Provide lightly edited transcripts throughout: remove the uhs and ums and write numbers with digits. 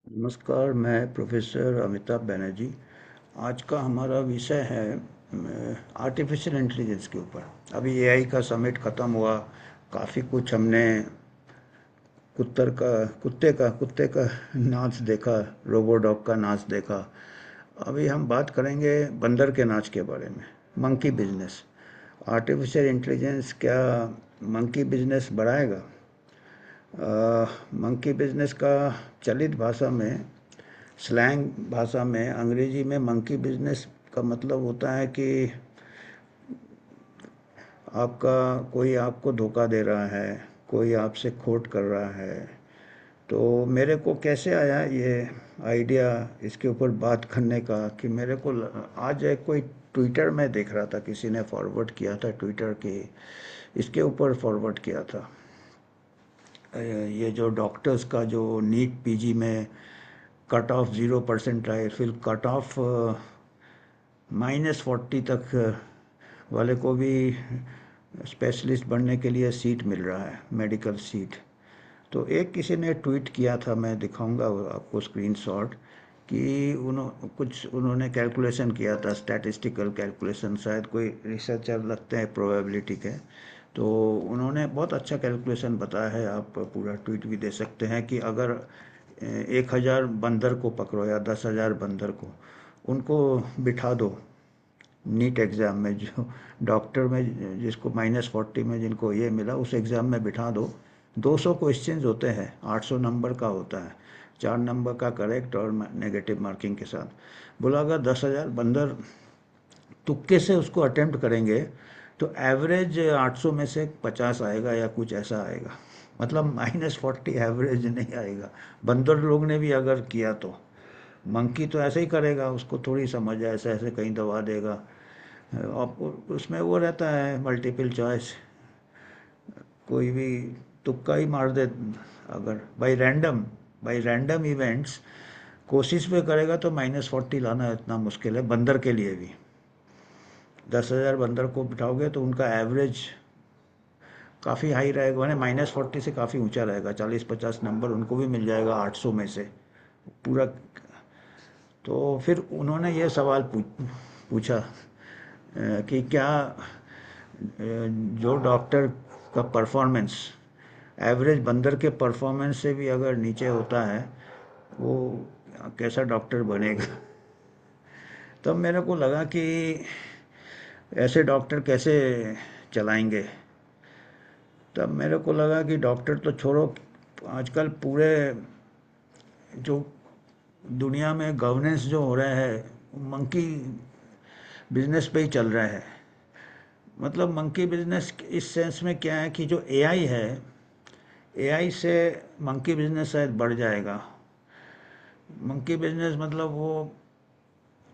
नमस्कार, मैं प्रोफेसर अमिताभ बनर्जी। आज का हमारा विषय है आर्टिफिशियल इंटेलिजेंस के ऊपर। अभी एआई का समिट ख़त्म हुआ। काफ़ी कुछ हमने कुत्ते का नाच देखा, रोबोडॉग का नाच देखा। अभी हम बात करेंगे बंदर के नाच के बारे में। Monkey business. आर्टिफिशियल इंटेलिजेंस क्या मंकी बिजनेस बढ़ाएगा? मंकी बिजनेस का चलित भाषा में, स्लैंग भाषा में, अंग्रेजी में मंकी बिजनेस का मतलब होता है कि आपका कोई आपको धोखा दे रहा है, कोई आपसे खोट कर रहा है। तो मेरे को कैसे आया ये आइडिया इसके ऊपर बात करने का कि आज एक कोई ट्विटर में देख रहा था, किसी ने फॉरवर्ड किया था ट्विटर के, इसके ऊपर फॉरवर्ड किया था। ये जो डॉक्टर्स का जो नीट पीजी में कट ऑफ 0% आए, फिर कट ऑफ -40 तक वाले को भी स्पेशलिस्ट बनने के लिए सीट मिल रहा है, मेडिकल सीट। तो एक किसी ने ट्वीट किया था, मैं दिखाऊंगा आपको स्क्रीनशॉट, कि उन्होंने कैलकुलेशन किया था, स्टैटिस्टिकल कैलकुलेशन, शायद कोई रिसर्चर लगते हैं प्रोबेबिलिटी के। तो उन्होंने बहुत अच्छा कैलकुलेशन बताया है, आप पूरा ट्वीट भी दे सकते हैं, कि अगर 1,000 बंदर को पकड़ो या 10,000 बंदर को, उनको बिठा दो नीट एग्ज़ाम में, जो डॉक्टर में जिसको -40 में जिनको ये मिला, उस एग्ज़ाम में बिठा दो। 200 क्वेश्चंस होते हैं, 800 नंबर का होता है, 4 नंबर का करेक्ट और नेगेटिव मार्किंग के साथ। बोला अगर 10,000 बंदर तुक्के से उसको अटेम्प्ट करेंगे तो एवरेज 800 में से 50 आएगा या कुछ ऐसा आएगा। मतलब -40 एवरेज नहीं आएगा। बंदर लोग ने भी अगर किया तो मंकी तो ऐसे ही करेगा, उसको थोड़ी समझ है, ऐसे ऐसे कहीं दबा देगा। आपको उसमें वो रहता है मल्टीपल चॉइस, कोई भी तुक्का ही मार दे। अगर बाई रैंडम इवेंट्स कोशिश पे करेगा तो -40 लाना इतना मुश्किल है बंदर के लिए भी। 10,000 बंदर को बिठाओगे तो उनका एवरेज काफ़ी हाई रहेगा, मैंने -40 से काफ़ी ऊंचा रहेगा, 40-50 नंबर उनको भी मिल जाएगा 800 में से पूरा। तो फिर उन्होंने ये सवाल पूछा कि क्या जो डॉक्टर का परफॉर्मेंस एवरेज बंदर के परफॉर्मेंस से भी अगर नीचे होता है, वो कैसा डॉक्टर बनेगा। तब मेरे को लगा कि ऐसे डॉक्टर कैसे चलाएंगे। तब मेरे को लगा कि डॉक्टर तो छोड़ो, आजकल पूरे जो दुनिया में गवर्नेंस जो हो रहा है, मंकी बिजनेस पे ही चल रहा है। मतलब मंकी बिजनेस इस सेंस में क्या है कि जो एआई है, एआई से मंकी बिजनेस शायद बढ़ जाएगा। मंकी बिजनेस मतलब वो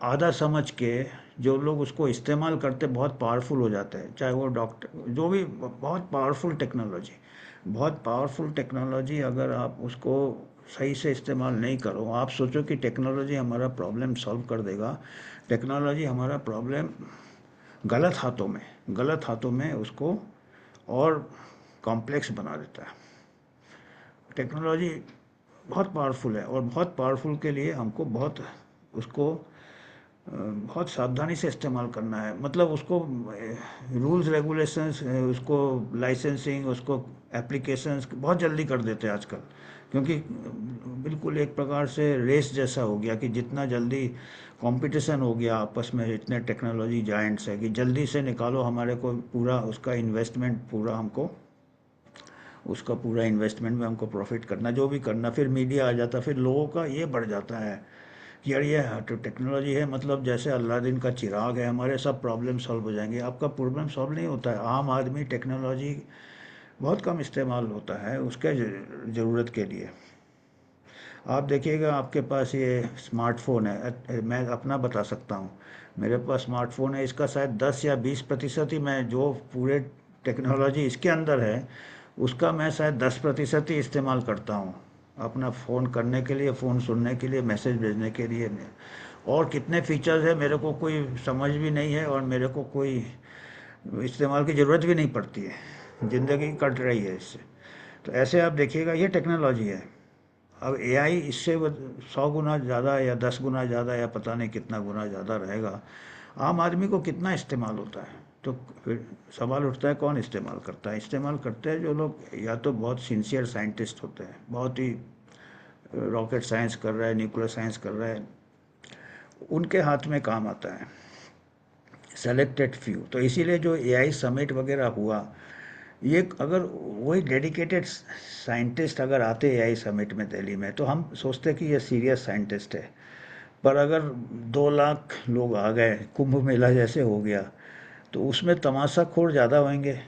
आधा समझ के जो लोग उसको इस्तेमाल करते बहुत पावरफुल हो जाते हैं, चाहे वो डॉक्टर जो भी, बहुत पावरफुल टेक्नोलॉजी अगर आप उसको सही से इस्तेमाल नहीं करो। आप सोचो कि टेक्नोलॉजी हमारा प्रॉब्लम सॉल्व कर देगा। टेक्नोलॉजी हमारा प्रॉब्लम गलत हाथों में उसको और कॉम्प्लेक्स बना देता है। टेक्नोलॉजी बहुत पावरफुल है, और बहुत पावरफुल के लिए हमको उसको बहुत सावधानी से इस्तेमाल करना है। मतलब उसको रूल्स रेगुलेशंस, उसको लाइसेंसिंग, उसको एप्लीकेशंस बहुत जल्दी कर देते हैं आजकल, क्योंकि बिल्कुल एक प्रकार से रेस जैसा हो गया कि जितना जल्दी कंपटीशन हो गया आपस में, इतने टेक्नोलॉजी जायंट्स है कि जल्दी से निकालो हमारे को पूरा उसका इन्वेस्टमेंट, पूरा हमको उसका पूरा इन्वेस्टमेंट में हमको प्रॉफिट करना, जो भी करना। फिर मीडिया आ जाता, फिर लोगों का ये बढ़ जाता है कि यार ये तो टेक्नोलॉजी है, मतलब जैसे अलादीन का चिराग है, हमारे सब प्रॉब्लम सॉल्व हो जाएंगे। आपका प्रॉब्लम सॉल्व नहीं होता है। आम आदमी टेक्नोलॉजी बहुत कम इस्तेमाल होता है उसके ज़रूरत के लिए। आप देखिएगा, आपके पास ये स्मार्टफ़ोन है, मैं अपना बता सकता हूँ, मेरे पास स्मार्टफ़ोन है, इसका शायद 10 या 20% ही मैं जो पूरे टेक्नोलॉजी इसके अंदर है उसका मैं शायद 10% ही इस्तेमाल करता हूँ। अपना फ़ोन करने के लिए, फ़ोन सुनने के लिए, मैसेज भेजने के लिए। और कितने फीचर्स है मेरे को कोई समझ भी नहीं है, और मेरे को कोई इस्तेमाल की ज़रूरत भी नहीं पड़ती है, ज़िंदगी कट रही है इससे। तो ऐसे आप देखिएगा, ये टेक्नोलॉजी है। अब एआई इससे 100 गुना ज़्यादा या 10 गुना ज़्यादा या पता नहीं कितना गुना ज़्यादा रहेगा। आम आदमी को कितना इस्तेमाल होता है? तो फिर सवाल उठता है कौन इस्तेमाल करता है? इस्तेमाल करते हैं जो लोग या तो बहुत सिंसियर साइंटिस्ट होते हैं, बहुत ही रॉकेट साइंस कर रहा है, न्यूक्लियर साइंस कर रहा है, उनके हाथ में काम आता है, सेलेक्टेड फ्यू। तो इसीलिए जो एआई समिट वगैरह हुआ, ये अगर वही डेडिकेटेड साइंटिस्ट अगर आते एआई समिट में दिल्ली में, तो हम सोचते कि ये सीरियस साइंटिस्ट है। पर अगर 2 लाख लोग आ गए, कुंभ मेला जैसे हो गया, तो उसमें तमाशाखोर ज़्यादा होंगे।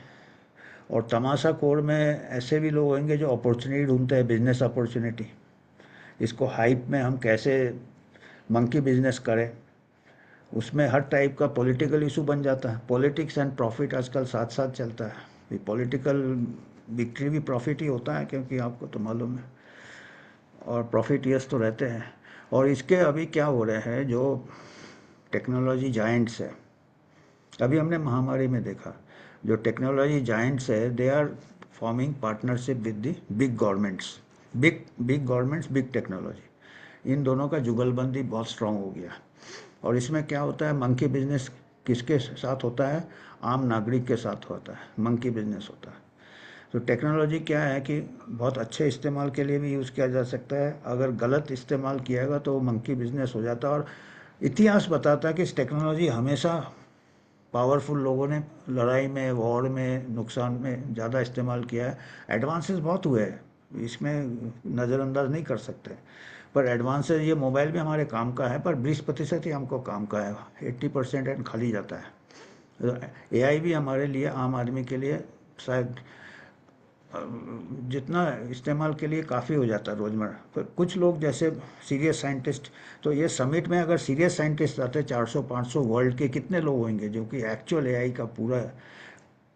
और तमाशाखोर में ऐसे भी लोग होंगे जो अपॉर्चुनिटी ढूंढते हैं, बिजनेस अपॉर्चुनिटी। इसको हाइप में हम कैसे मंकी बिजनेस करें, उसमें हर टाइप का पॉलिटिकल इशू बन जाता है। पॉलिटिक्स एंड प्रॉफिट आजकल साथ साथ चलता है। ये पॉलिटिकल विक्ट्री भी प्रॉफिट ही होता है, क्योंकि आपको तो मालूम है। और प्रॉफिटियर्स तो रहते हैं। और इसके अभी क्या हो रहे हैं, जो टेक्नोलॉजी जाइंट्स है, अभी हमने महामारी में देखा, जो टेक्नोलॉजी जाइंट्स है, they are forming partnership with the big governments. Big big governments, big technology, इन दोनों का जुगलबंदी बहुत स्ट्रांग हो गया। और इसमें क्या होता है, मंकी बिजनेस किसके साथ होता है? आम नागरिक के साथ होता है, मंकी बिजनेस होता है। तो टेक्नोलॉजी क्या है कि बहुत अच्छे इस्तेमाल के लिए भी यूज़ किया जा सकता है, अगर गलत इस्तेमाल किया तो वो मंकी बिजनेस हो जाता है। और इतिहास बताता है कि इस टेक्नोलॉजी हमेशा पावरफुल लोगों ने लड़ाई में, वॉर में, नुकसान में ज़्यादा इस्तेमाल किया है। एडवांसेस बहुत हुए हैं, इसमें नज़रअंदाज नहीं कर सकते। पर एडवांसेस, ये मोबाइल भी हमारे काम का है, पर 20% ही हमको काम का है, 80% खाली जाता है। एआई भी हमारे लिए, आम आदमी के लिए शायद जितना इस्तेमाल के लिए काफ़ी हो जाता है रोज़मर्रा। पर कुछ लोग जैसे सीरियस साइंटिस्ट, तो ये समिट में अगर सीरियस साइंटिस्ट आते 400-500 वर्ल्ड के, कितने लोग होंगे जो कि एक्चुअल एआई का पूरा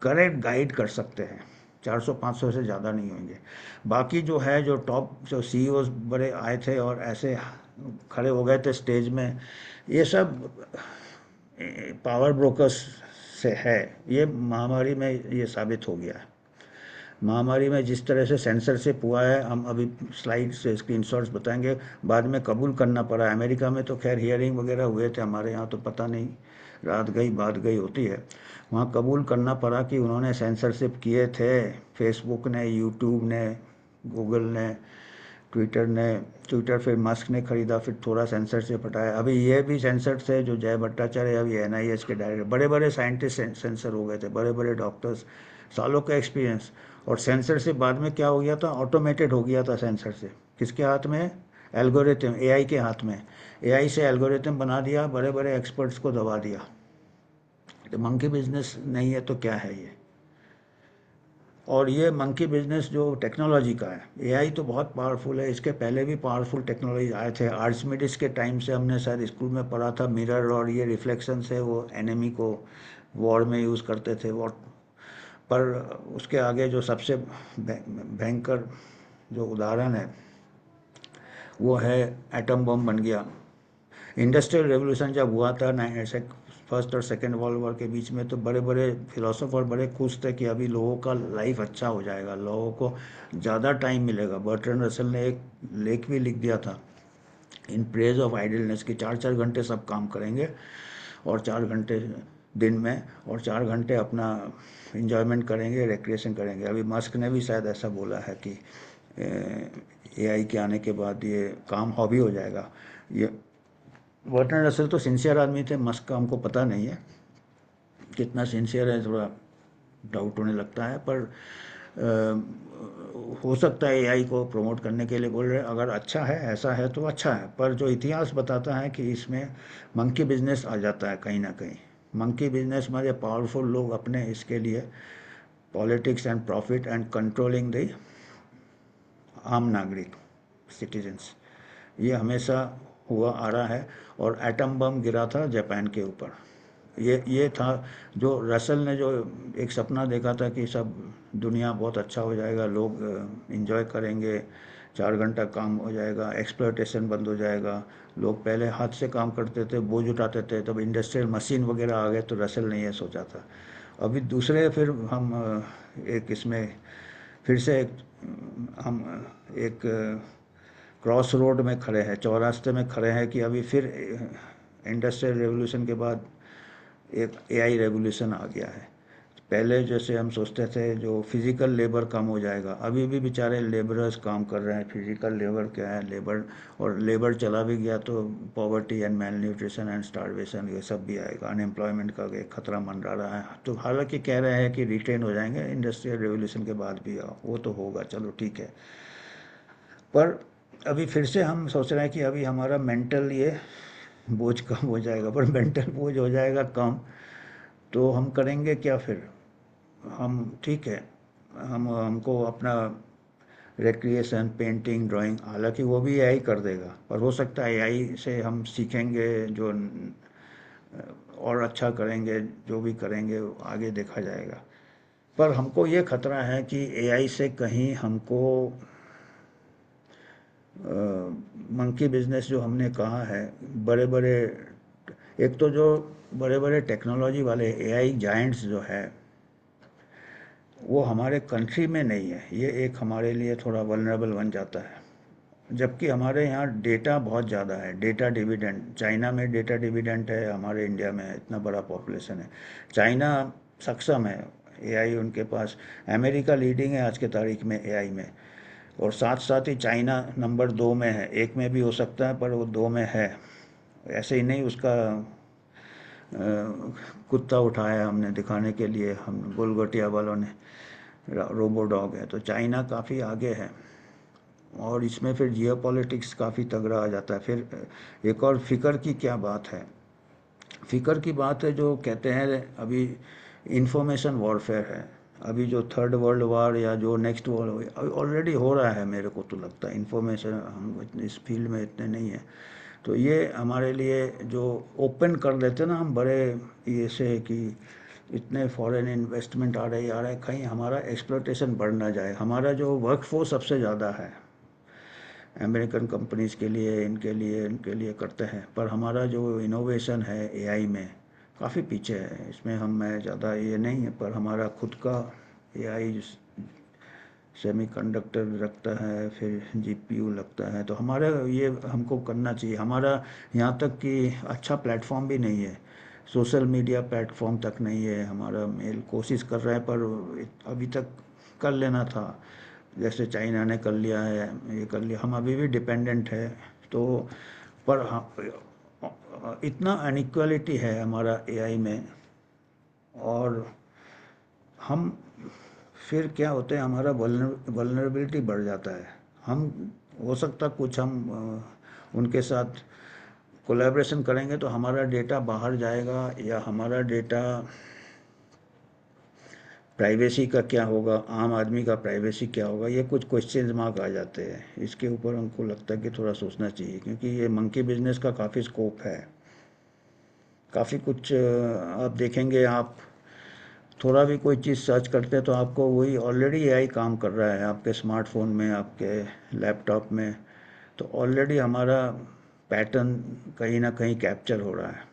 करेक्ट गाइड कर सकते हैं? 400-500 से ज़्यादा नहीं होंगे। बाकी जो है, जो टॉप जो सीईओज बड़े आए थे और ऐसे खड़े हो गए थे स्टेज में, ये सब पावर ब्रोकर्स से है। ये महामारी में ये साबित हो गया है। महामारी में जिस तरह से सेंसरशिप हुआ है, हम अभी स्लाइड से स्क्रीनशॉट्स बताएंगे, बाद में कबूल करना पड़ा। अमेरिका में तो खैर हियरिंग वगैरह हुए थे, हमारे यहाँ तो पता नहीं, रात गई बात गई होती है। वहाँ कबूल करना पड़ा कि उन्होंने सेंसरशिप किए थे। फेसबुक ने, यूट्यूब ने, गूगल ने, ट्विटर ने। ट्विटर फिर मस्क ने खरीदा, फिर थोड़ा सेंसरशिप हटाया। अभी ये भी सेंसर थे जो जय भट्टाचार्य, अभी एनआईएस के डायरेक्टर, बड़े बड़े साइंटिस्ट सेंसर हो गए थे, बड़े बड़े डॉक्टर्स, सालों का एक्सपीरियंस। और सेंसरशिप बाद में क्या हो गया था, ऑटोमेटेड हो गया था सेंसरशिप। किसके हाथ में? एल्गोरिथम, एआई के हाथ में। एआई से एल्गोरिथम बना दिया, बड़े बड़े एक्सपर्ट्स को दबा दिया। तो मंकी बिजनेस नहीं है तो क्या है ये? और ये मंकी बिजनेस जो टेक्नोलॉजी का है, एआई तो बहुत पावरफुल है, इसके पहले भी पावरफुल टेक्नोलॉजी आए थे। आर्चिमिडीज के टाइम से हमने शायद स्कूल में पढ़ा था, मिरर और ये रिफ्लेक्शन से वो एनिमी को वॉर में यूज़ करते थे। वॉर पर उसके आगे जो सबसे भयंकर जो उदाहरण है, वो है एटम बम बन गया। इंडस्ट्रियल रेवोल्यूशन जब हुआ था फर्स्ट और सेकेंड वर्ल्ड वॉर के बीच में, तो बड़े बड़े फिलोसोफर बड़े खुश थे कि अभी लोगों का लाइफ अच्छा हो जाएगा, लोगों को ज़्यादा टाइम मिलेगा। बर्ट्रैंड रसल ने एक लेख भी लिख दिया था, इन प्रेज ऑफ आइडलनेस, कि 4-4 घंटे सब काम करेंगे और 4 घंटे दिन में, और 4 घंटे अपना इंजॉयमेंट करेंगे, रिक्रिएशन करेंगे। अभी मस्क ने भी शायद ऐसा बोला है कि एआई के आने के बाद ये काम हॉबी हो जाएगा। ये बर्ट्रैंड रसल तो सिंसियर आदमी थे, मस्क का हमको पता नहीं है कितना सिंसियर है, थोड़ा डाउट होने लगता है। पर हो सकता है एआई को प्रमोट करने के लिए बोल रहे हैं। अगर अच्छा है, ऐसा है तो अच्छा है। पर जो इतिहास बताता है कि इसमें मंकी बिजनेस आ जाता है कहीं ना कहीं। मंकी बिजनेस में पावरफुल लोग अपने इसके लिए politics and profit and controlling the आम नागरिक, सिटीजन्स, ये हमेशा हुआ आ रहा है। और एटम बम गिरा था जापान के ऊपर, ये था जो रसल ने जो एक सपना देखा था कि सब दुनिया बहुत अच्छा हो जाएगा, लोग इंजॉय करेंगे, 4 घंटा काम हो जाएगा, एक्सप्लॉयटेशन बंद हो जाएगा। लोग पहले हाथ से काम करते थे, बोझ उठाते थे, तब इंडस्ट्रियल मशीन वगैरह आ गए, तो रसल ने ये सोचा था। अभी दूसरे फिर हम एक इसमें फिर से हम एक क्रॉस रोड में खड़े हैं, चौरास्ते में खड़े हैं कि अभी फिर इंडस्ट्रियल रेवोल्यूशन के बाद एक एआई रेवोल्यूशन आ गया है। पहले जैसे हम सोचते थे जो फिजिकल लेबर कम हो जाएगा, अभी भी बेचारे लेबरर्स काम कर रहे हैं। फिजिकल लेबर क्या है, लेबर, और लेबर चला भी गया तो poverty and mail nutrition and starvation ये सब भी आएगा, अनएम्प्लॉयमेंट का एक खतरा मंडरा रहा है। तो हालांकि कह रहे हैं कि रिटेन हो जाएंगे इंडस्ट्रियल रेवोल्यूशन के बाद भी, वो तो होगा, चलो ठीक है। पर अभी फिर से हम सोच रहे हैं कि अभी हमारा मेंटल ये बोझ कम हो जाएगा, पर मेंटल बोझ हो जाएगा कम तो हम करेंगे क्या फिर? हम ठीक है, हम हमको अपना रिक्रिएशन, पेंटिंग, ड्राइंग, हालांकि वो भी एआई कर देगा, पर हो सकता है एआई से हम सीखेंगे जो और अच्छा करेंगे, जो भी करेंगे आगे देखा जाएगा। पर हमको ये खतरा है कि एआई से कहीं हमको मंकी बिजनेस जो हमने कहा है, बड़े बड़े, एक तो जो बड़े बड़े टेक्नोलॉजी वाले एआई जायंट्स जो है वो हमारे कंट्री में नहीं है, ये एक हमारे लिए थोड़ा वल्नरेबल बन जाता है। जबकि हमारे यहाँ डेटा बहुत ज़्यादा है, डेटा डिविडेंड, चाइना में डेटा डिविडेंड है, हमारे इंडिया में इतना बड़ा पॉपुलेशन है। चाइना सक्षम है, एआई उनके पास, अमेरिका लीडिंग है आज के तारीख में एआई में, और साथ साथ ही चाइना नंबर 2 में है, एक में भी हो सकता है पर वो 2 में है। ऐसे ही नहीं, उसका कुत्ता उठाया हमने दिखाने के लिए, हम गोलगोटिया वालों ने, रोबो डॉग है। तो चाइना काफ़ी आगे है, और इसमें फिर जियो पॉलिटिक्स काफ़ी तगड़ा आ जाता है। फिर एक और फिक्र की क्या बात है, फिक्र की बात है जो कहते हैं अभी इंफॉर्मेशन वॉरफेयर है। अभी जो थर्ड वर्ल्ड वार या जो नेक्स्ट वर्ल्ड ऑलरेडी हो रहा है, मेरे को तो लगता है, इंफॉर्मेशन, हम इस फील्ड में इतने नहीं हैं, तो ये हमारे लिए जो ओपन कर देते ना हम बड़े ये से कि इतने फॉरेन इन्वेस्टमेंट आ रहे हैं, कहीं हमारा एक्सप्लोटेशन बढ़ ना जाए। हमारा जो वर्कफोर्स सबसे ज़्यादा है अमेरिकन कंपनीज़ के लिए, इनके लिए करते हैं, पर हमारा जो इनोवेशन है एआई में काफ़ी पीछे है। इसमें हम, मैं ज़्यादा ये नहीं है, पर हमारा खुद का एआई सेमीकंडक्टर रखता है, फिर जीपीयू लगता है, तो हमारा ये हमको करना चाहिए। हमारा यहाँ तक कि अच्छा प्लेटफॉर्म भी नहीं है, सोशल मीडिया प्लेटफॉर्म तक नहीं है हमारा। मेल कोशिश कर रहे हैं पर अभी तक कर लेना था, जैसे चाइना ने कर लिया है, ये कर लिया, हम अभी भी डिपेंडेंट है। तो पर इतना अनइक्वालिटी है हमारा एआई में, और हम फिर क्या होता है, हमारा वल्नरेबिलिटी बढ़ जाता है। हम, हो सकता कुछ हम उनके साथ कोलैबोरेशन करेंगे तो हमारा डेटा बाहर जाएगा, या हमारा डेटा प्राइवेसी का क्या होगा, आम आदमी का प्राइवेसी क्या होगा, ये कुछ क्वेश्चन मार्क आ जाते हैं। इसके ऊपर हमको लगता है कि थोड़ा सोचना चाहिए, क्योंकि ये मंकी बिजनेस का काफ़ी स्कोप है, काफ़ी कुछ आप देखेंगे, आप थोड़ा भी कोई चीज़ सर्च करते हैं तो आपको वही ऑलरेडी एआई काम कर रहा है आपके स्मार्टफोन में, आपके लैपटॉप में। तो ऑलरेडी हमारा पैटर्न कहीं ना कहीं कैप्चर हो रहा है।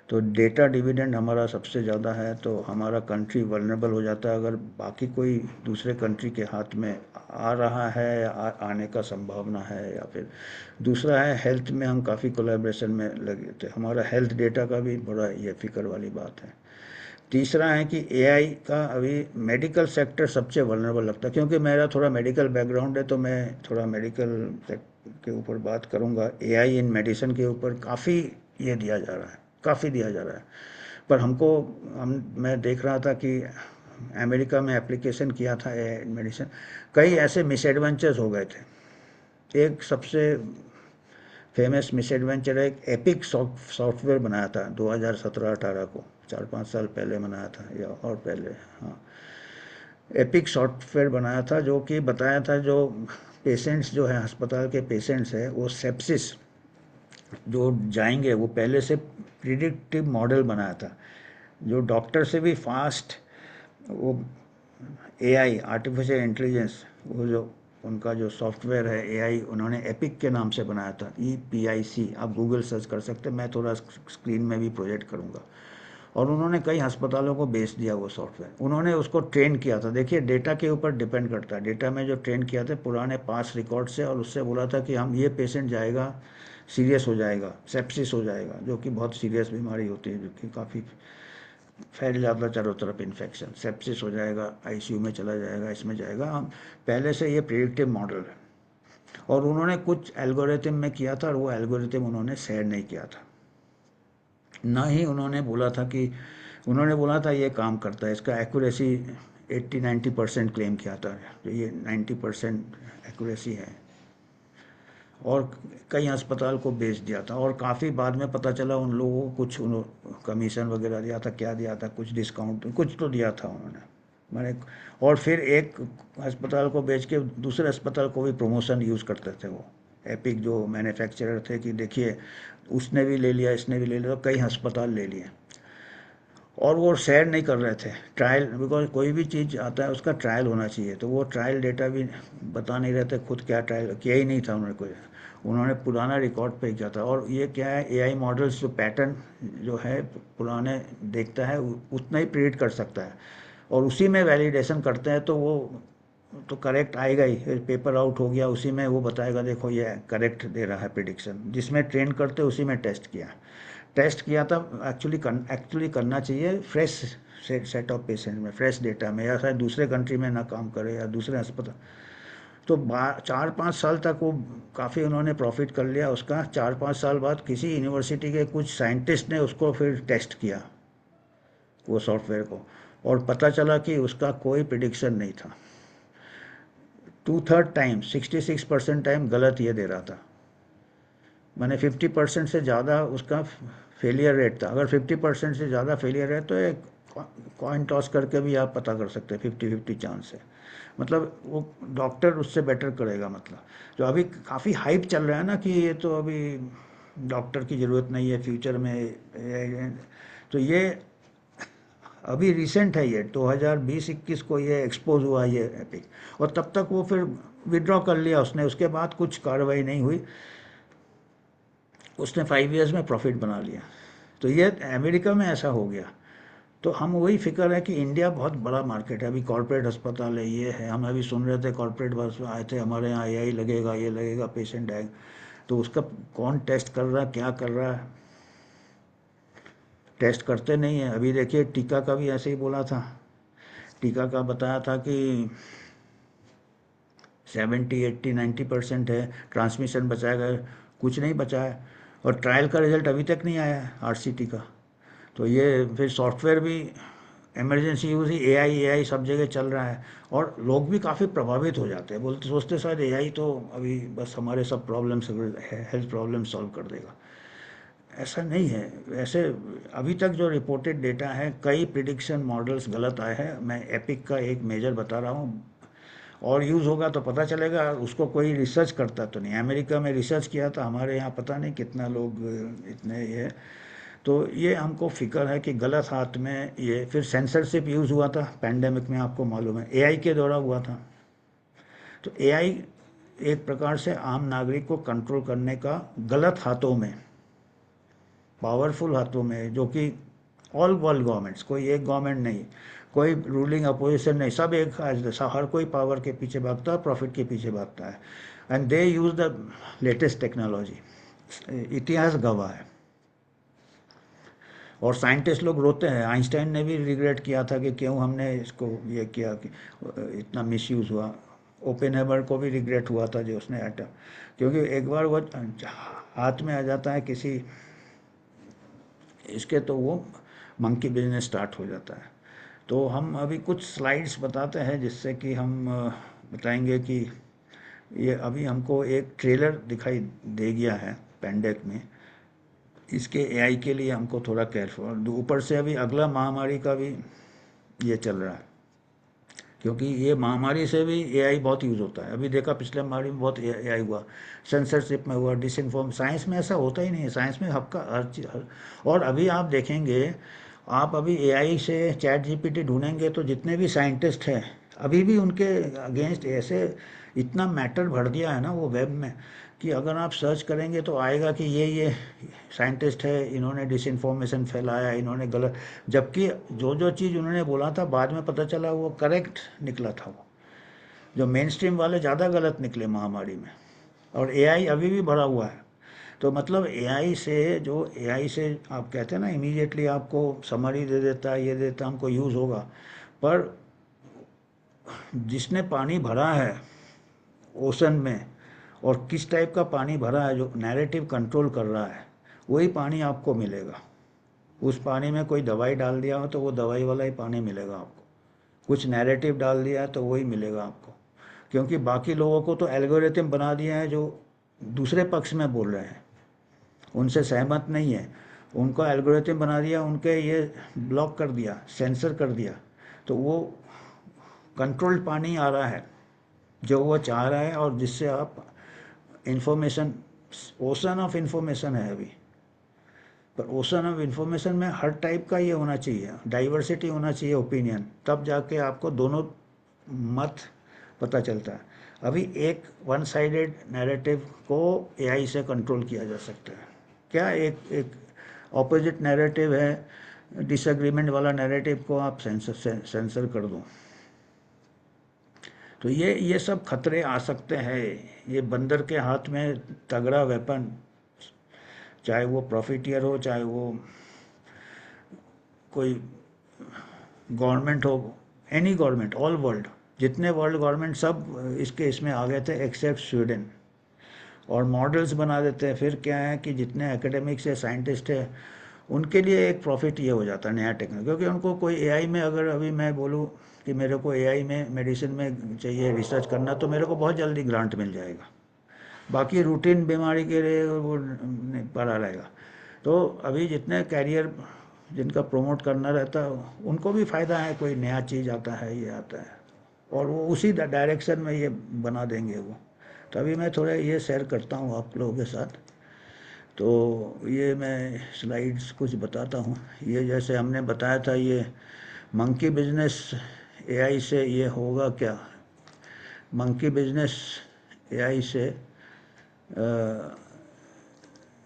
तो डेटा डिविडेंड हमारा सबसे ज़्यादा है, तो हमारा कंट्री वल्नरेबल हो जाता है अगर बाकी कोई दूसरे कंट्री के हाथ में आ रहा है, या आने का संभावना है। या फिर दूसरा है, हेल्थ में हम काफ़ी कोलैबोरेशन में लगे थे, हमारा हेल्थ डेटा का भी बड़ा ये फिक्र वाली बात है। तीसरा है कि एआई का अभी मेडिकल सेक्टर सबसे वल्नरेबल लगता है, क्योंकि मेरा थोड़ा मेडिकल बैकग्राउंड है, तो मैं थोड़ा मेडिकल के ऊपर बात करूंगा। एआई इन मेडिसिन के ऊपर काफ़ी ये दिया जा रहा है, काफ़ी दिया जा रहा है, पर हमको, मैं देख रहा था कि अमेरिका में एप्लीकेशन किया था एआई मेडिसिन, कई ऐसे मिसएडवेंचर्स हो गए थे। एक सबसे फेमस मिसएडवेंचर है, एक एपिक सॉफ्टवेयर बनाया था 2017-18 को, 4-5 साल पहले बनाया था, या और पहले, हाँ। एपिक सॉफ्टवेयर बनाया था जो कि बताया था जो पेशेंट्स जो है, अस्पताल के पेशेंट्स है, वो सेप्सिस जो जाएंगे, वो पहले से प्रिडिक्टिव मॉडल बनाया था, जो डॉक्टर से भी फास्ट। वो एआई, आर्टिफिशियल इंटेलिजेंस, वो जो उनका जो सॉफ्टवेयर है एआई, उन्होंने एपिक के नाम से बनाया था, EPIC, आप गूगल सर्च कर सकते हैं, मैं थोड़ा स्क्रीन में भी प्रोजेक्ट करूँगा। और उन्होंने कई अस्पतालों को बेच दिया वो सॉफ्टवेयर। उन्होंने उसको ट्रेन किया था, देखिए डेटा के ऊपर डिपेंड करता है, डेटा में जो ट्रेन किया था पुराने पास रिकॉर्ड से, और उससे बोला था कि हम ये पेशेंट जाएगा सीरियस हो जाएगा, सेप्सिस हो जाएगा, जो कि बहुत सीरियस बीमारी होती है, जो कि काफ़ी फैल जाता चारों तरफ इन्फेक्शन, सेप्सिस हो जाएगा, आईसीयू में चला जाएगा, इसमें जाएगा। हम पहले से ये प्रिडिक्टिव मॉडल है, और उन्होंने कुछ एल्गोरिथम में किया था, और वो एल्गोरिथम उन्होंने शेयर नहीं किया था, ना ही उन्होंने बोला था कि, उन्होंने बोला था ये काम करता है, इसका एक्यूरेसी 80-90% क्लेम किया था, तो ये 90% एक्यूरेसी है, और कई अस्पताल को बेच दिया था, और काफ़ी बाद में पता चला उन लोगों को कुछ कमीशन वगैरह दिया था, क्या दिया था, कुछ डिस्काउंट कुछ तो दिया था उन्होंने, मैंने। और फिर एक अस्पताल को बेच के दूसरे अस्पताल को भी प्रमोशन यूज़ करते थे वो एपिक जो मैन्युफैक्चरर थे, कि देखिए उसने भी ले लिया, इसने भी ले लिया, तो कई अस्पताल ले लिए, और वो शेयर नहीं कर रहे थे ट्रायल, बिकॉज कोई भी चीज़ आता है उसका ट्रायल होना चाहिए, तो वो ट्रायल डेटा भी बता नहीं रहे थे खुद, क्या ट्रायल किया ही नहीं था उन्होंने कोई, उन्होंने पुराना रिकॉर्ड पे किया था। और ये क्या है, एआई मॉडल्स जो पैटर्न जो है पुराने देखता है उतना ही प्रिडिक्ट कर सकता है, और उसी में वैलिडेशन करते हैं, तो वो तो करेक्ट आएगा ही, पेपर आउट हो गया उसी में वो बताएगा देखो ये करेक्ट दे रहा है प्रिडिक्शन, जिसमें ट्रेन करते उसी में टेस्ट किया था। एक्चुअली करना चाहिए फ्रेश सेट ऑफ पेशेंट में, फ्रेश डेटा में, या शायद दूसरे कंट्री में ना काम करे या दूसरे अस्पताल। तो 4-5 साल तक वो काफ़ी उन्होंने प्रॉफिट कर लिया उसका। 4-5 साल बाद किसी यूनिवर्सिटी के कुछ साइंटिस्ट ने उसको फिर टेस्ट किया वो सॉफ्टवेयर को, और पता चला कि उसका कोई प्रिडिक्शन नहीं था। 2/3 टाइम 66% टाइम गलत ये दे रहा था, मैंने 50% से ज़्यादा उसका फेलियर रेट था। अगर 50% से ज़्यादा फेलियर है तो एक कॉइन टॉस करके भी आप पता कर सकते हैं, 50-50 चांस है, मतलब वो डॉक्टर उससे बेटर करेगा। मतलब जो अभी काफ़ी हाइप चल रहा है ना कि ये तो अभी डॉक्टर की ज़रूरत नहीं है फ्यूचर में, तो ये अभी रिसेंट है, ये 2020-21 को ये एक्सपोज हुआ ये एपिक, और तब तक वो फिर विड्रॉ कर लिया उसने, उसके बाद कुछ कार्रवाई नहीं हुई, उसने 5 ईयर्स में प्रॉफिट बना लिया। तो ये अमेरिका में ऐसा हो गया। तो हम वही फिक्र है कि इंडिया बहुत बड़ा मार्केट है, अभी कॉर्पोरेट अस्पताल है, ये है, हम अभी सुन रहे थे कॉर्पोरेट बस आए थे हमारे यहाँ, एआई लगेगा, ये लगेगा, पेशेंट आएगा, तो उसका कौन टेस्ट कर रहा है, क्या कर रहा है, टेस्ट करते नहीं है। अभी देखिए टीका का भी ऐसे ही बोला था, टीका का बताया था कि 70-80-90% है, ट्रांसमिशन बचाएगा, कुछ नहीं बचा है, और ट्रायल का रिजल्ट अभी तक नहीं आया है आरसीटी का। तो ये फिर सॉफ्टवेयर भी इमरजेंसी यूज़ ही, एआई सब जगह चल रहा है, और लोग भी काफ़ी प्रभावित हो जाते हैं, बोलते सोचते शायद एआई तो अभी बस हमारे सब प्रॉब्लम हेल्थ प्रॉब्लम सॉल्व कर देगा। ऐसा नहीं है वैसे। अभी तक जो रिपोर्टेड डेटा है, कई प्रिडिक्शन मॉडल्स गलत आए हैं, मैं एपिक का एक मेजर बता रहा हूँ, और यूज़ होगा तो पता चलेगा। उसको कोई रिसर्च करता तो नहीं, अमेरिका में रिसर्च किया था, हमारे यहाँ पता नहीं कितना लोग इतने ये। तो ये हमको फिक्र है कि गलत हाथ में ये, फिर सेंसरशिप यूज़ हुआ था पैंडेमिक में, आपको मालूम है, एआई के द्वारा हुआ था। तो एआई एक प्रकार से आम नागरिक को कंट्रोल करने का गलत हाथों में, पावरफुल हाथों में, जो कि ऑल वर्ल्ड गवर्नमेंट्स, कोई एक गवर्नमेंट नहीं, कोई रूलिंग अपोजिशन नहीं, सब एक हर कोई पावर के पीछे भागता है, प्रॉफिट के पीछे भागता है, and they use the latest technology. इतिहास गवाह है। और साइंटिस्ट लोग रोते हैं, आइंस्टाइन ने भी रिग्रेट किया था कि क्यों हमने इसको ये किया, कि इतना मिसयूज़ हुआ। ओपेनहेमर को भी रिग्रेट हुआ था जो उसने एटम, क्योंकि एक बार वो हाथ में आ जाता है किसी इसके, तो वो मंकी बिजनेस स्टार्ट हो जाता है। तो हम अभी कुछ स्लाइड्स बताते हैं जिससे कि हम बताएंगे कि ये अभी हमको एक ट्रेलर दिखाई दे गया है पेंडेक में, इसके एआई के लिए हमको थोड़ा केयरफुल, ऊपर से अभी अगला महामारी का भी ये चल रहा है, क्योंकि ये महामारी से भी एआई बहुत यूज़ होता है। अभी देखा पिछले महामारी में बहुत एआई हुआ, सेंसरशिप में हुआ, डिसइंफॉर्म, साइंस में ऐसा होता ही नहीं है, साइंस में हक्का हर चीज़ और अभी आप देखेंगे, आप अभी एआई से चैट जीपीटी ढूंढेंगे तो जितने भी साइंटिस्ट हैं अभी भी उनके अगेंस्ट ऐसे इतना मैटर भर दिया है ना वो वेब में कि अगर आप सर्च करेंगे तो आएगा कि ये साइंटिस्ट है, इन्होंने डिसइंफॉर्मेशन फैलाया, इन्होंने गलत, जबकि जो जो चीज़ उन्होंने बोला था बाद में पता चला वो करेक्ट निकला था। वो जो मेन स्ट्रीम वाले ज़्यादा गलत निकले महामारी में। और एआई अभी भी भरा हुआ है। तो मतलब एआई से आप कहते हैं ना इमीडिएटली आपको समरी दे देता है, ये देता है, हमको यूज़ होगा। पर जिसने पानी भरा है ओशन में, और किस टाइप का पानी भरा है जो नैरेटिव कंट्रोल कर रहा है, वही पानी आपको मिलेगा। उस पानी में कोई दवाई डाल दिया हो तो वो दवाई वाला ही पानी मिलेगा आपको। कुछ नैरेटिव डाल दिया है तो वही मिलेगा आपको। क्योंकि बाकी लोगों को तो एल्गोरिथम बना दिया है जो दूसरे पक्ष में बोल रहे हैं, उनसे सहमत नहीं है, उनको एल्गोरिथम बना दिया, उनके ये ब्लॉक कर दिया, सेंसर कर दिया। तो वो कंट्रोल्ड पानी आ रहा है जो वो चाह रहा है, और जिससे आप इंफॉर्मेशन, ओशन ऑफ इंफॉर्मेशन है अभी। पर ओशन ऑफ इंफॉर्मेशन में हर टाइप का ये होना चाहिए, डाइवर्सिटी होना चाहिए ओपिनियन, तब जाके आपको दोनों मत पता चलता है। अभी एक वन साइडेड नैरेटिव को एआई से कंट्रोल किया जा सकता है क्या? एक एक ऑपोजिट नैरेटिव है, डिसएग्रीमेंट वाला नैरेटिव को आप सेंसर कर दो। तो ये सब खतरे आ सकते हैं। ये बंदर के हाथ में तगड़ा वेपन, चाहे वो प्रॉफिटियर हो, चाहे वो कोई गवर्नमेंट हो, एनी गवर्नमेंट, ऑल वर्ल्ड, जितने वर्ल्ड गवर्नमेंट सब इसमें आ गए थे एक्सेप्ट स्वीडन। और मॉडल्स बना देते हैं। फिर क्या है कि जितने एकेडमिक्स है, साइंटिस्ट है, उनके लिए एक प्रॉफिट ये हो जाता है नया टेक्नोलॉजी, क्योंकि उनको कोई एआई में, अगर अभी मैं बोलूँ कि मेरे को एआई में मेडिसिन में चाहिए रिसर्च करना, तो मेरे को बहुत जल्दी ग्रांट मिल जाएगा। बाकी रूटीन बीमारी के लिए वो पड़ा रहेगा। तो अभी जितने कैरियर जिनका प्रमोट करना रहता है उनको भी फ़ायदा है, कोई नया चीज़ आता है, ये आता है, और वो उसी डायरेक्शन में ये बना देंगे वो। तो अभी मैं थोड़ा ये शेयर करता हूँ आप लोगों के साथ। तो ये मैं स्लाइड्स कुछ बताता हूँ। ये जैसे हमने बताया था, ये मंकी बिजनेस एआई से ये होगा क्या? मंकी बिजनेस एआई से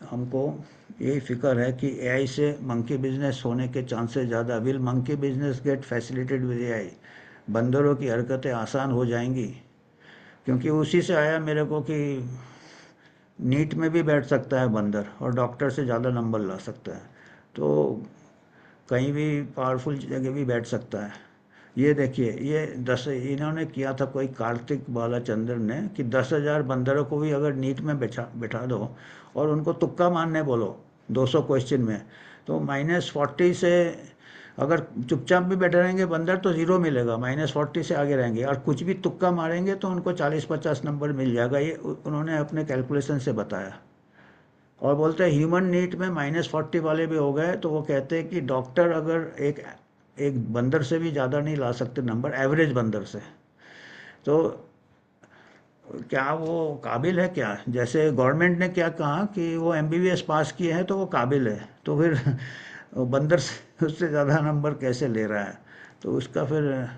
हमको यही फिक्र है कि एआई से मंकी बिजनेस होने के चांसेस ज़्यादा। Will monkey business get facilitated with AI? बंदरों की हरकतें आसान हो जाएंगी। क्योंकि उसी से आया मेरे को कि नीट में भी बैठ सकता है बंदर और डॉक्टर से ज़्यादा नंबर ला सकता है, तो कहीं भी पावरफुल जगह भी बैठ सकता है। ये देखिए, ये 10 इन्होंने किया था, कोई कार्तिक बालाचंद्र ने, कि 10,000 बंदरों को भी अगर नीट में बैठा दो और उनको तुक्का मारने बोलो 200 क्वेश्चन में, तो -40 से, अगर चुपचाप भी बैठे रहेंगे बंदर तो ज़ीरो मिलेगा, -40 से आगे रहेंगे, और कुछ भी तुक्का मारेंगे तो उनको 40-50 नंबर मिल जाएगा। ये उन्होंने अपने कैलकुलेशन से बताया। और बोलते हैं ह्यूमन नीट में -40 वाले भी हो गए, तो वो कहते हैं कि डॉक्टर अगर एक एक बंदर से भी ज़्यादा नहीं ला सकते नंबर, एवरेज बंदर से, तो क्या वो काबिल है क्या? जैसे गवर्नमेंट ने क्या कहा कि वो एमबीबीएस पास किए हैं तो वो काबिल है, तो फिर बंदर से उससे ज़्यादा नंबर कैसे ले रहा है? तो उसका फिर,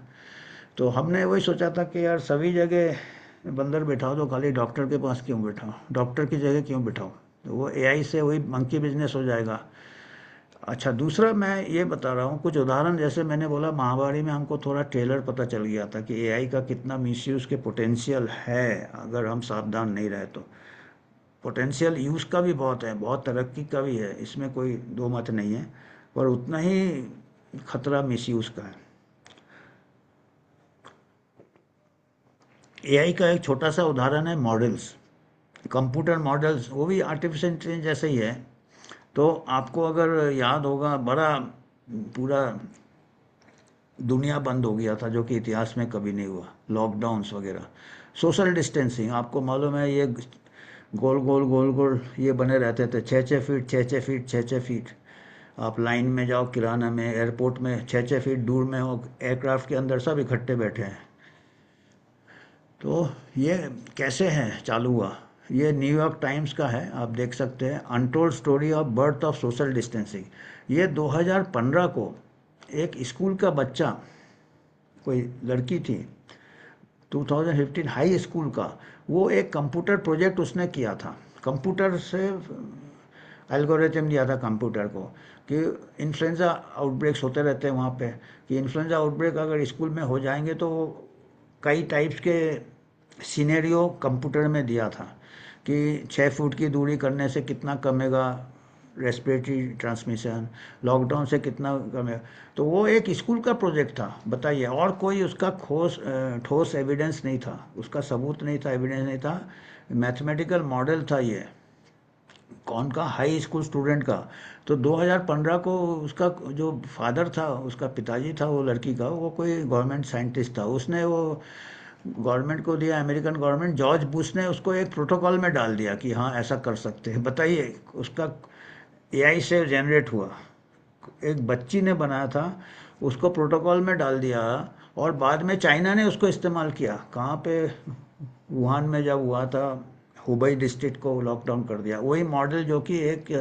तो हमने वही सोचा था कि यार सभी जगह बंदर बिठाओ, तो खाली डॉक्टर के पास क्यों बिठाओ, डॉक्टर की जगह क्यों बिठाओ? तो वो एआई से वही मंकी बिजनेस हो जाएगा। अच्छा, दूसरा मैं ये बता रहा हूँ कुछ उदाहरण। जैसे मैंने बोला महामारी में हमको थोड़ा ट्रेलर पता चल गया था कि एआई का कितना मिसयूज़ के पोटेंशियल है अगर हम सावधान नहीं रहे तो। पोटेंशियल यूज़ का भी बहुत है, बहुत तरक्की का भी है, इसमें कोई दो मत नहीं है, पर उतना ही खतरा मिसयूज़ का है। एआई का एक छोटा सा उदाहरण है मॉडल्स, कंप्यूटर मॉडल्स, वो भी आर्टिफिशियल इंटेलिजेंस जैसे ही है। तो आपको अगर याद होगा, बड़ा पूरा दुनिया बंद हो गया था जो कि इतिहास में कभी नहीं हुआ, लॉकडाउन्स वगैरह, सोशल डिस्टेंसिंग, आपको मालूम है, ये गोल गोल गोल गोल ये बने रहते थे, 6-6 फीट 6-6 फीट 6-6 फीट। आप लाइन में जाओ, किराना में, एयरपोर्ट में, 6-6 फीट दूर में हो, एयरक्राफ्ट के अंदर सब इकट्ठे बैठे हैं। तो ये कैसे है चालू हुआ? ये न्यूयॉर्क टाइम्स का है, आप देख सकते हैं, untold story of birth of social distancing. ये 2015 को एक स्कूल का बच्चा, कोई लड़की थी, 2015 हाई स्कूल का, वो एक कंप्यूटर प्रोजेक्ट उसने किया था। कंप्यूटर से एल्गोरिथम दिया था कंप्यूटर को कि इन्फ्लुएंजा आउटब्रेक्स होते रहते हैं वहाँ पे, कि इन्फ्लुएंजा आउटब्रेक अगर स्कूल में हो जाएंगे तो कई टाइप्स के सिनेरियो कंप्यूटर में दिया था कि 6 फुट की दूरी करने से कितना कमेगा रेस्पिरेटरी ट्रांसमिशन, लॉकडाउन से कितना कमेगा। तो वो एक स्कूल का प्रोजेक्ट था, बताइए, और कोई उसका ठोस एविडेंस नहीं था, उसका सबूत नहीं था, एविडेंस नहीं था, मैथमेटिकल मॉडल था ये, कौन का, हाई स्कूल स्टूडेंट का। तो 2015 को उसका जो फादर था, उसका पिताजी था वो लड़की का, वो कोई गवर्नमेंट साइंटिस्ट था, उसने वो गवर्नमेंट को दिया, अमेरिकन गवर्नमेंट, जॉर्ज बुश ने उसको एक प्रोटोकॉल में डाल दिया कि हाँ ऐसा कर सकते हैं। बताइए, उसका एआई से जनरेट हुआ, एक बच्ची ने बनाया था, उसको प्रोटोकॉल में डाल दिया, और बाद में चाइना ने उसको इस्तेमाल किया, कहाँ पे, वुहान में जब हुआ था, हुबई डिस्ट्रिक्ट को लॉकडाउन कर दिया। वही मॉडल जो कि एक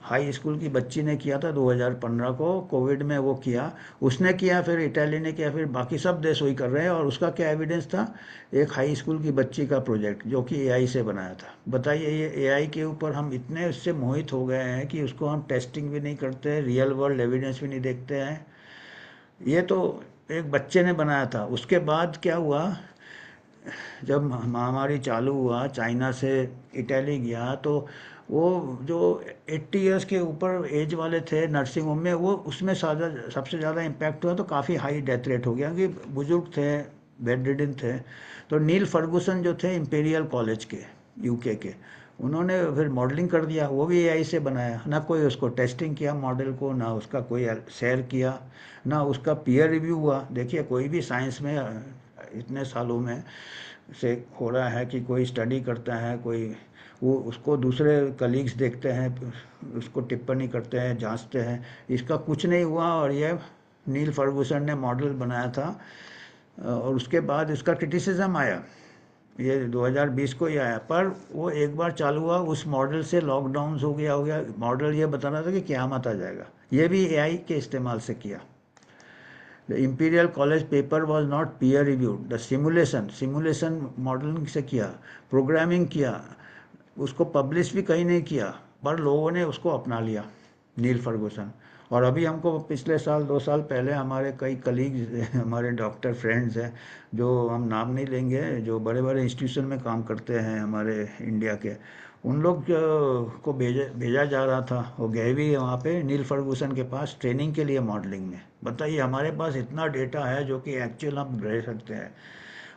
हाई स्कूल की बच्ची ने किया था 2015 को, कोविड में वो किया, उसने किया, फिर इटाली ने किया, फिर बाकी सब देश वही कर रहे हैं। और उसका क्या एविडेंस था, एक हाई स्कूल की बच्ची का प्रोजेक्ट जो कि एआई से बनाया था। बताइए, ये एआई के ऊपर हम इतने उससे मोहित हो गए हैं कि उसको हम टेस्टिंग भी नहीं करते, रियल वर्ल्ड एविडेंस भी नहीं देखते हैं। ये तो एक बच्चे ने बनाया था। उसके बाद क्या हुआ, जब महामारी चालू हुआ, चाइना से इटली गया, तो वो जो 80 इयर्स के ऊपर एज वाले थे नर्सिंग होम में, वो उसमें सबसे ज़्यादा इम्पैक्ट हुआ, तो काफ़ी हाई डेथ रेट हो गया कि बुजुर्ग थे, बेड रिडन थे। तो नील फर्गुसन जो थे इंपीरियल कॉलेज के, यूके के, उन्होंने फिर मॉडलिंग कर दिया, वो भी एआई से बनाया, ना कोई उसको टेस्टिंग किया मॉडल को, ना उसका कोई शेयर किया, ना उसका पीयर रिव्यू हुआ। देखिए, कोई भी साइंस में इतने सालों में से हो रहा है कि कोई स्टडी करता है, कोई वो उसको दूसरे कलीग्स देखते हैं, उसको टिप्पणी करते हैं, जांचते हैं, इसका कुछ नहीं हुआ। और ये नील फर्गुसन ने मॉडल बनाया था, और उसके बाद इसका क्रिटिसिज्म आया, ये 2020 को ही आया, पर वो एक बार चालू हुआ, उस मॉडल से लॉकडाउन हो गया। मॉडल ये बता रहा था कि क़यामत आ जाएगा, ये भी एआई के इस्तेमाल से किया। The imperial college paper was not peer reviewed, the simulation modelling से किया, प्रोग्रामिंग किया, उसको पब्लिश भी कहीं नहीं किया, पर लोगों ने उसको अपना लिया, नील फर्गुसन। और अभी हमको पिछले साल 2 साल पहले हमारे कई कलीग्स, हमारे डॉक्टर फ्रेंड्स हैं, जो हम नाम नहीं लेंगे, जो बड़े बड़े इंस्टीट्यूशन में काम करते हैं हमारे इंडिया के, उन लोग को भेजा भेजा जा रहा था, वो गए भी हैं वहाँ पे नील फर्गुसन के पास ट्रेनिंग के लिए मॉडलिंग में। बताइए, हमारे पास इतना डेटा है जो कि एक्चुअल हम रह सकते हैं।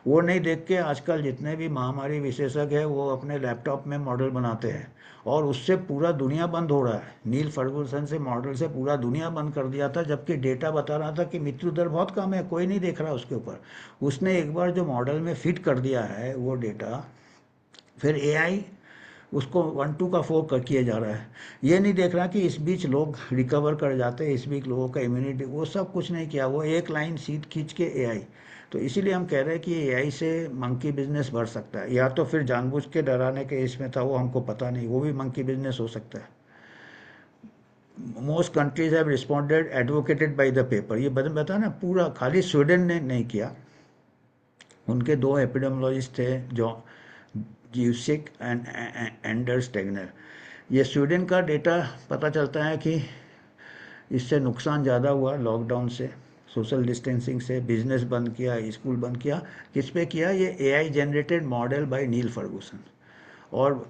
वो नहीं देख के आजकल जितने भी महामारी विशेषज्ञ हैं वो अपने लैपटॉप में मॉडल बनाते हैं, और उससे पूरा दुनिया बंद हो रहा है। नील फर्गुसन से मॉडल से पूरा दुनिया बंद कर दिया था, जबकि डेटा बता रहा था कि मृत्यु दर बहुत कम है, कोई नहीं देख रहा उसके ऊपर। उसने एक बार जो मॉडल में फिट कर दिया है वो डेटा, फिर एआई उसको 1 to 4 कर किया जा रहा है। ये नहीं देख रहा कि इस बीच लोग रिकवर कर जाते हैं, इस बीच लोगों का इम्यूनिटी, वो सब कुछ नहीं किया, वो एक लाइन सीध खींच के एआई। तो इसीलिए हम कह रहे हैं कि एआई से मंकी बिजनेस बढ़ सकता है, या तो फिर जानबूझ के डराने के इसमें था, वो हमको पता नहीं, वो भी मंकी बिजनेस हो सकता है। Most countries have responded advocated by the paper, ये बता ना, पूरा खाली स्वीडन ने नहीं किया, उनके 2 एपिडेमोलॉजिस्ट थे, जो जीवसिक एंड एंडर्स टेगनर। ये स्वीडन का डेटा पता चलता है कि इससे नुकसान ज़्यादा हुआ लॉकडाउन से, सोशल डिस्टेंसिंग से, बिजनेस बंद किया, स्कूल बंद किया। किस पे किया, ये AI generated model by Neil Ferguson. और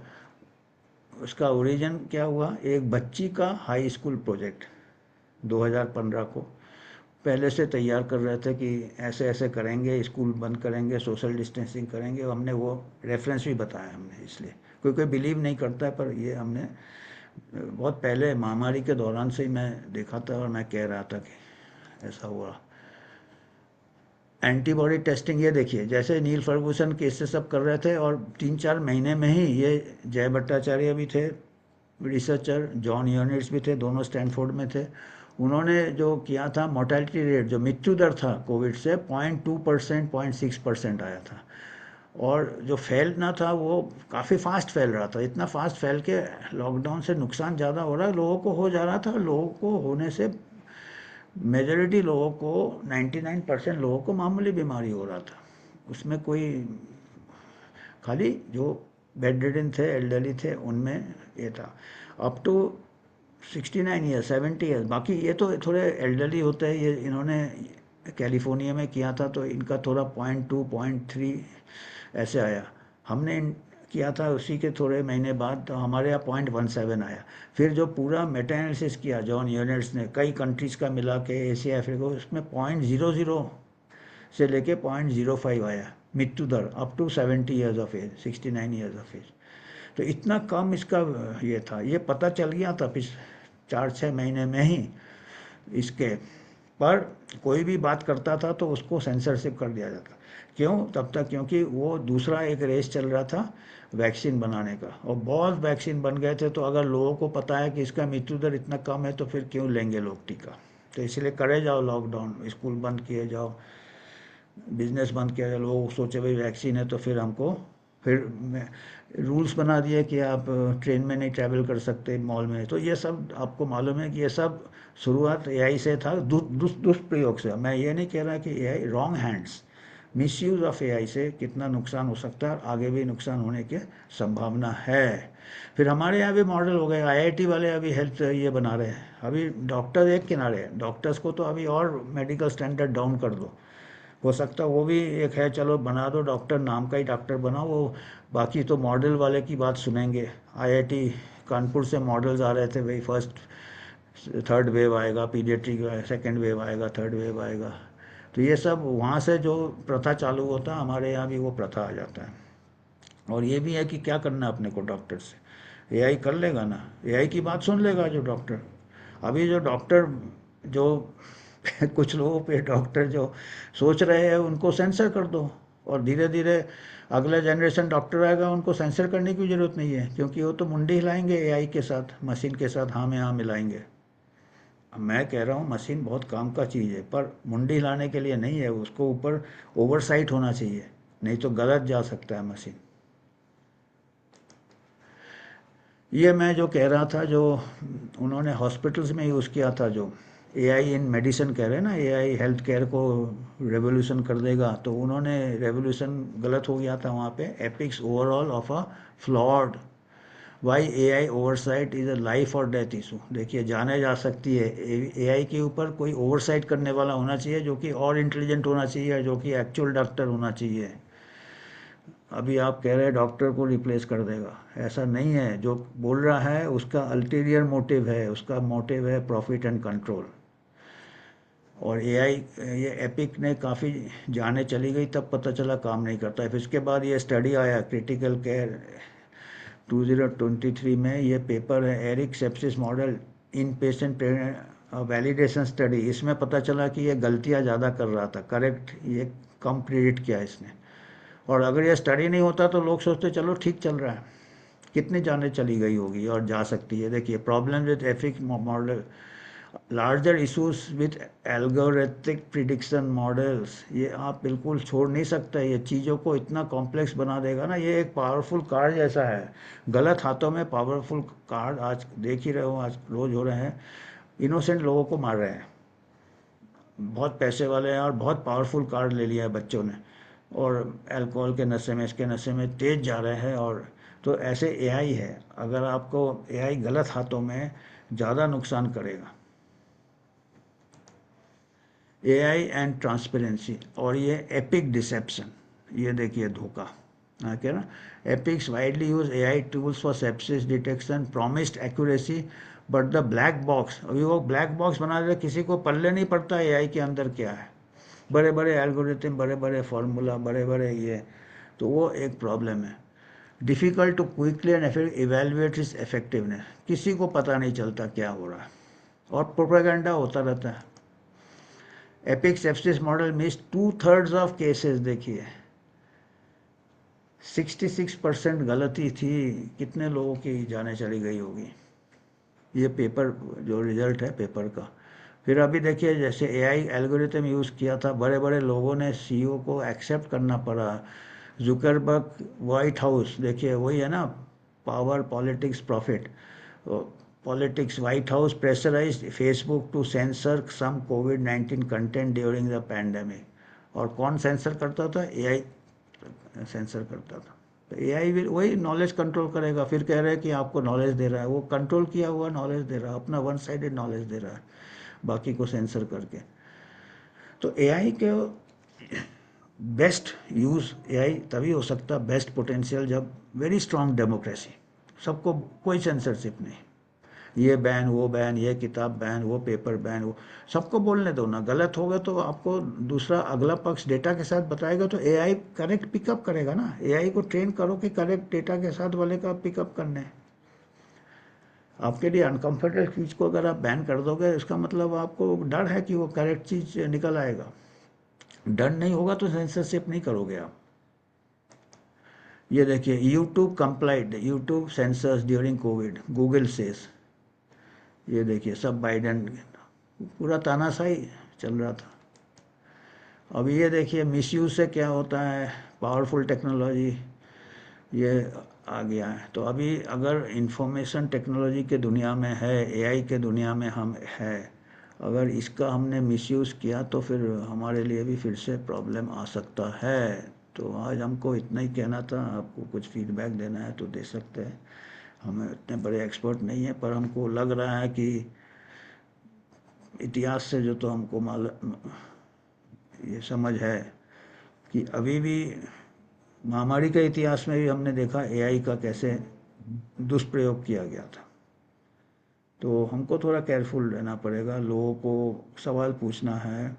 उसका ओरिजिन क्या हुआ, एक बच्ची का हाई स्कूल प्रोजेक्ट 2015 को पहले से तैयार कर रहे थे कि ऐसे ऐसे करेंगे, स्कूल बंद करेंगे, सोशल डिस्टेंसिंग करेंगे। हमने वो रेफरेंस भी बताया हमने, इसलिए कोई कोई बिलीव नहीं करता है, पर ये हमने बहुत पहले महामारी के दौरान से ही मैं देखा था, और मैं कह रहा था कि ऐसा हुआ। एंटीबॉडी टेस्टिंग, ये देखिए, जैसे नील फर्गुसन केस से सब कर रहे थे, और 3-4 महीने में ही ये जय भट्टाचार्य भी थे रिसर्चर, जॉन यूनिट्स भी थे, दोनों स्टैनफोर्ड में थे। उन्होंने जो किया था, मोर्टेलिटी रेट, जो मृत्यु दर था कोविड से, 0.2%, 0.6% आया था। और जो फैलना था वो काफ़ी फास्ट फैल रहा था, इतना फास्ट फैल के लॉकडाउन से नुकसान ज़्यादा हो रहा, लोगों को हो जा रहा था, लोगों को होने से मेजॉरिटी लोगों को, 99% लोगों को मामूली बीमारी हो रहा था। उसमें कोई, खाली जो बेड रिडन थे, एल्डरली थे, उनमें ये था। अप टू 69 ईयर्स, 70 ईयर्स, बाकी ये तो थोड़े एल्डरली होते हैं। ये इन्होंने कैलिफोर्निया में किया था तो इनका थोड़ा 0.2 0.3 ऐसे आया। हमने किया था उसी के थोड़े महीने बाद, तो हमारे यहाँ 0.17 आया। फिर जो पूरा मेटा एनालिसिस किया जॉन यूनिट्स ने, कई कंट्रीज़ का मिला के, एशिया अफ्रीका, उसमें 0.00 से लेके 0.05 आया मृत्यु दर, up to 70 years of age, 69 years of age. तो इतना कम इसका ये था, ये पता चल गया था फिर 4-6 महीने में ही इसके। पर कोई भी बात करता था तो उसको सेंसरशिप कर दिया जाता। क्यों? तब तक क्योंकि वो दूसरा एक रेस चल रहा था वैक्सीन बनाने का, और बहुत वैक्सीन बन गए थे। तो अगर लोगों को पता है कि इसका मृत्यु दर इतना कम है तो फिर क्यों लेंगे लोग टीका? तो इसलिए करे जाओ लॉकडाउन, स्कूल बंद किए जाओ, बिजनेस बंद किया जाए। लोग सोचे भाई वैक्सीन है तो फिर हमको, फिर रूल्स बना दिए कि आप ट्रेन में नहीं ट्रैवल कर सकते, मॉल में। तो ये सब आपको मालूम है कि ये सब शुरुआत एआई से था, दुष्प्रयोग से। मैं ये नहीं कह रहा कि AI wrong hands, misuse of AI से कितना नुकसान हो सकता है, आगे भी नुकसान होने की संभावना है। फिर हमारे यहाँ भी मॉडल हो गए, आईआईटी वाले अभी हेल्थ ये बना रहे हैं। अभी डॉक्टर एक किनारे हैं, डॉक्टर्स को तो अभी और मेडिकल स्टैंडर्ड डाउन कर दो, हो सकता है वो भी एक है, चलो बना दो, डॉक्टर नाम का ही डॉक्टर बनाओ वो। बाकी तो मॉडल वाले की बात सुनेंगे। आईआईटी कानपुर से मॉडल्स आ रहे थे भाई, फर्स्ट थर्ड वेव आएगा, पीडियाट्रिक सेकेंड वेव आएगा, थर्ड वेव आएगा। तो ये सब वहाँ से जो प्रथा चालू होता है, हमारे यहाँ भी वो प्रथा आ जाता है। और ये भी है कि क्या करना है अपने को डॉक्टर से, एआई कर लेगा ना, एआई की बात सुन लेगा जो डॉक्टर। अभी जो डॉक्टर जो कुछ लोगों पे डॉक्टर जो सोच रहे हैं उनको सेंसर कर दो, और धीरे धीरे अगला जनरेशन डॉक्टर आएगा, उनको सेंसर करने की ज़रूरत नहीं है, क्योंकि वो तो मुंडी हिलाएंगे एआई के साथ, मशीन के साथ, हाँ में हाँ मिलाएंगे। अब मैं कह रहा हूँ मशीन बहुत काम का चीज़ है, पर मुंडी हिलाने के लिए नहीं है, उसको ऊपर ओवरसाइट होना चाहिए, नहीं तो गलत जा सकता है मशीन। ये मैं जो कह रहा था, जो उन्होंने हॉस्पिटल्स में यूज़ किया था, जो एआई इन मेडिसिन कह रहे हैं ना, एआई हेल्थ केयर को रेवोल्यूशन कर देगा, तो उन्होंने रेवोल्यूशन गलत हो गया था वहाँ पे। Epic's overall of a flawed, why AI oversight is a life और डेथ इशू। देखिए, जाने जा सकती है एआई के ऊपर कोई ओवरसाइट करने वाला होना चाहिए, जो कि और इंटेलिजेंट होना चाहिए, जो कि एक्चुअल डॉक्टर होना चाहिए। अभी आप कह रहे हैं डॉक्टर को रिप्लेस कर देगा, ऐसा नहीं है। जो बोल रहा है उसका अल्टीरियर मोटिव है, उसका मोटिव है प्रॉफिट एंड कंट्रोल। और एआई, ये एपिक ने काफ़ी जाने चली गई, तब पता चला काम नहीं करता है। फिर इसके बाद ये स्टडी आया क्रिटिकल केयर 2023 में, ये पेपर है एरिक सेप्सिस मॉडल इन पेशेंट वैलिडेशन स्टडी। इसमें पता चला कि ये गलतियां ज़्यादा कर रहा था, करेक्ट ये कम प्रिडिक्ट किया इसने। और अगर ये स्टडी नहीं होता तो लोग सोचते चलो ठीक चल रहा है। कितनी जाने चली गई होगी और जा सकती है। देखिए, problem with epic model, larger issues with algorithmic prediction models, ये आप बिल्कुल छोड़ नहीं सकते। ये चीज़ों को इतना कॉम्प्लेक्स बना देगा ना, ये एक पावरफुल कार्ड जैसा है। गलत हाथों में पावरफुल कार्ड, आज देख ही रहे हो, आज रोज हो रहे हैं, इनोसेंट लोगों को मार रहे हैं। बहुत पैसे वाले हैं और बहुत पावरफुल कार्ड ले लिया है बच्चों ने, और अल्कोहल के नशे में, इसके नशे में तेज जा रहे हैं। और तो ऐसे एआई है, अगर आपको एआई गलत हाथों में ज़्यादा नुकसान करेगा। एआई एंड ट्रांसपेरेंसी, और ये एपिक डिसेप्शन, ये देखिए धोखा। हाँ, क्या ना, Epic's widely use AI tools for sepsis detection, promised accuracy but the black box. अभी वो ब्लैक बॉक्स बना दे, किसी को पल्ले नहीं पड़ता एआई के अंदर क्या है। बड़े बड़े एल्गोरिथम, बड़े बड़े फार्मूला, बड़े बड़े ये, तो वो एक प्रॉब्लम है। Difficult to quickly and evaluate is effectiveness, किसी को पता नहीं चलता क्या हो रहा है, और प्रोपेगेंडा होता रहता है। Epic sepsis model miss 2/3 of cases, देखिए 66% गलती थी, कितने लोगों की जाने चली गई होगी। ये पेपर जो रिजल्ट है पेपर का। फिर अभी देखिए, जैसे एआई एल्गोरिथम यूज़ किया था, बड़े बड़े लोगों ने सीईओ को एक्सेप्ट करना पड़ा। जुकरबर्ग, वाइट हाउस, देखिए वही है ना, power politics profit politics. White House pressurized Facebook to censor some कोविड-19 कंटेंट ड्यूरिंग द पैंडेमिक। और कौन सेंसर करता था? एआई सेंसर करता था। तो एआई भी वही नॉलेज कंट्रोल करेगा, फिर कह रहे हैं कि आपको नॉलेज दे रहा है, वो कंट्रोल किया हुआ नॉलेज दे रहा है, अपना वन साइडेड नॉलेज दे रहा है बाकी को सेंसर करके। तो एआई के बेस्ट यूज़ एआई तभी हो सकता है, बेस्ट पोटेंशियल, जब वेरी स्ट्रांग डेमोक्रेसी, सबको कोई सेंसरशिप नहीं, ये बैन वो बैन, ये किताब बैन, वो पेपर बैन, वो सबको बोलने दो ना। गलत होगा तो आपको दूसरा अगला पक्ष डेटा के साथ बताएगा, तो एआई करेक्ट पिकअप करेगा ना। एआई को ट्रेन करो कि करेक्ट डेटा के साथ वाले का पिकअप करने। आपके लिए अनकंफर्टेबल चीज़ को अगर आप बैन कर दोगे, इसका मतलब आपको डर है कि वो करेक्ट चीज़ निकल आएगा। डर नहीं होगा तो सेंसरशिप नहीं करोगे आप। ये देखिए, YouTube complied, YouTube censors during COVID, Google says. ये देखिए सब बाइडेन, पूरा तानाशाही चल रहा था। अब ये देखिए मिसयूज से क्या होता है, पावरफुल टेक्नोलॉजी ये आ गया है। तो अभी अगर इंफॉर्मेशन टेक्नोलॉजी के दुनिया में है, एआई के दुनिया में हम है, अगर इसका हमने मिसयूज़ किया तो फिर हमारे लिए भी फिर से प्रॉब्लम आ सकता है। तो आज हमको इतना ही कहना था। आपको कुछ फीडबैक देना है तो दे सकते हैं, हमें इतने बड़े एक्सपर्ट नहीं हैं, पर हमको लग रहा है कि इतिहास से जो तो हमको मालूम, ये समझ है कि अभी भी महामारी के इतिहास में भी हमने देखा एआई का कैसे दुष्प्रयोग किया गया था। तो हमको थोड़ा केयरफुल रहना पड़ेगा, लोगों को सवाल पूछना है।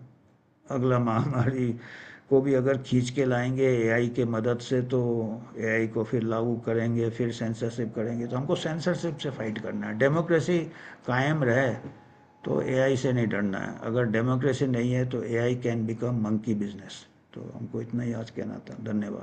अगला महामारी को भी अगर खींच के लाएंगे एआई के मदद से, तो एआई को फिर लागू करेंगे, फिर सेंसरशिप करेंगे। तो हमको सेंसरशिप से फाइट करना है, डेमोक्रेसी कायम रहे तो एआई से नहीं डरना है। अगर डेमोक्रेसी नहीं है तो AI can become monkey business. तो हमको इतना ही आज कहना था। धन्यवाद।